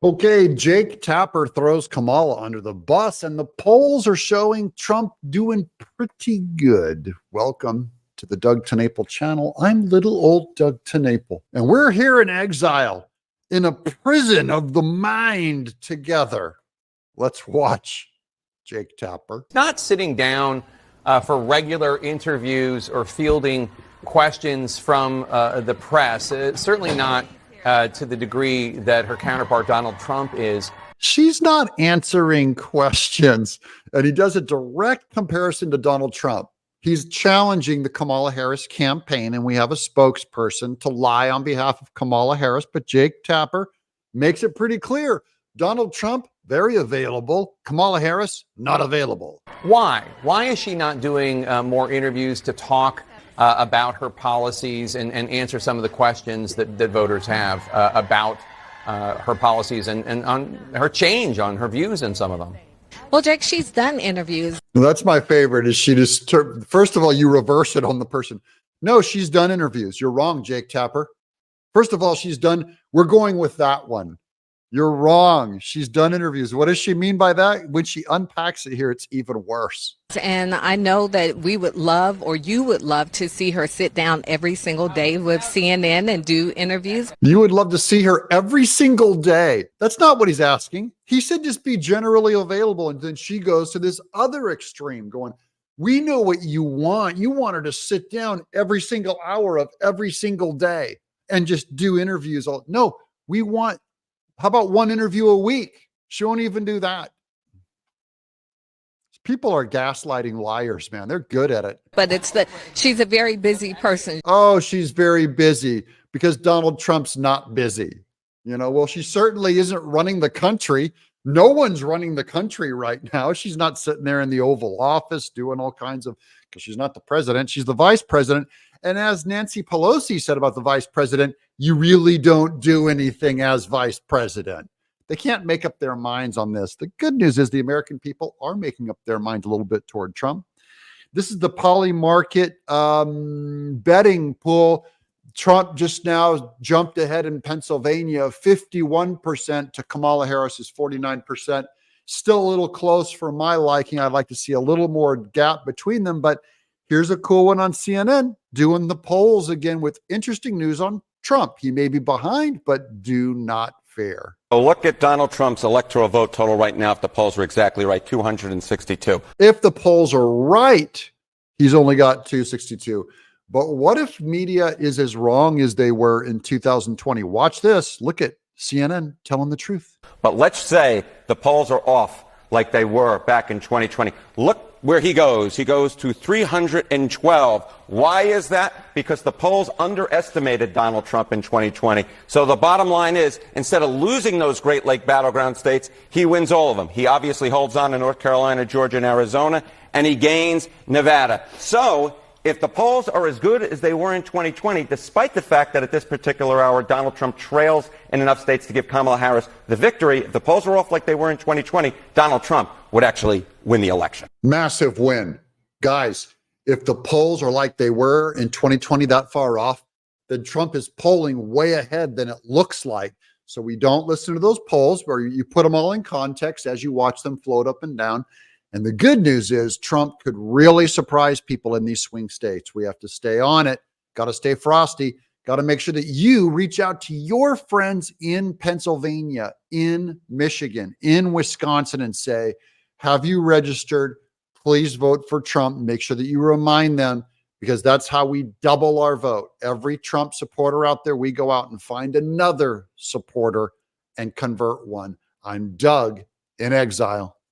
Okay, Jake Tapper throws Kamala under the bus, and the polls are showing Trump doing pretty good. Welcome to the Doug TenNapel channel. I'm little old Doug TenNapel, and we're here in exile in a prison of the mind together. Let's watch Jake Tapper. Not sitting down for regular interviews or fielding questions from the press, certainly not to the degree that her counterpart Donald Trump is. She's not answering questions, and he does a direct comparison to Donald Trump. He's challenging the Kamala Harris campaign, and we have a spokesperson to lie on behalf of Kamala Harris, but Jake Tapper makes it pretty clear. Donald Trump, very available. Kamala Harris, not available. Why? Why is she not doing more interviews to talk about her policies and answer some of the questions that voters have about her policies and on her change on her views in some of them? Well, Jake, she's done interviews. That's my favorite. Is she just, first of all, you reverse it on the person. No, she's done interviews. You're wrong, Jake Tapper. First of all, she's done, we're going with that one. You're wrong. She's done interviews. What does she mean by that? When she unpacks it here, it's even worse. And I know that we would love, or you would love, to see her sit down every single day with CNN and do interviews. You would love to see her every single day. That's not what he's asking. He said just be generally available. And then she goes to this other extreme going, we know what you want. You want her to sit down every single hour of every single day and just do interviews. No, we want, how about one interview a week? She won't even do that. People are gaslighting liars, man. They're good at it. But she's a very busy person. Oh, she's very busy because Donald Trump's not busy. Well, she certainly isn't running the country. No one's running the country right now. She's not sitting there in the Oval Office doing all kinds of, because she's not the president. She's the vice president. And as Nancy Pelosi said about the vice president, you really don't do anything as vice president. They can't make up their minds on this. The good news is the American people are making up their minds a little bit toward Trump. This is the Polymarket betting pool. Trump just now jumped ahead in Pennsylvania, 51% to Kamala Harris's 49%. Still a little close for my liking. I'd like to see a little more gap between them, but here's a cool one on CNN doing the polls again with interesting news on Trump. He may be behind, but do not fear. So look at Donald Trump's electoral vote total right now. If the polls are exactly right, 262. If the polls are right, he's only got 262. But what if media is as wrong as they were in 2020? Watch this. Look at CNN telling the truth. But let's say the polls are off like they were back in 2020. Look where he goes. He goes to 312. Why is that? Because the polls underestimated Donald Trump in 2020. So the bottom line is, instead of losing those Great Lake battleground states, he wins all of them. He obviously holds on to North Carolina, Georgia, and Arizona, and he gains Nevada. So if the polls are as good as they were in 2020, despite the fact that at this particular hour Donald Trump trails in enough states to give Kamala Harris the victory, if the polls are off like they were in 2020, Donald Trump would actually win the election. Massive win. Guys, if the polls are like they were in 2020 that far off, then Trump is polling way ahead than it looks like. So we don't listen to those polls where you put them all in context as you watch them float up and down. And the good news is Trump could really surprise people in these swing states. We have to stay on it. Got to stay frosty. Got to make sure that you reach out to your friends in Pennsylvania, in Michigan, in Wisconsin, and say, have you registered? Please vote for Trump. Make sure that you remind them, because that's how we double our vote. Every Trump supporter out there, we go out and find another supporter and convert one. I'm Doug in exile.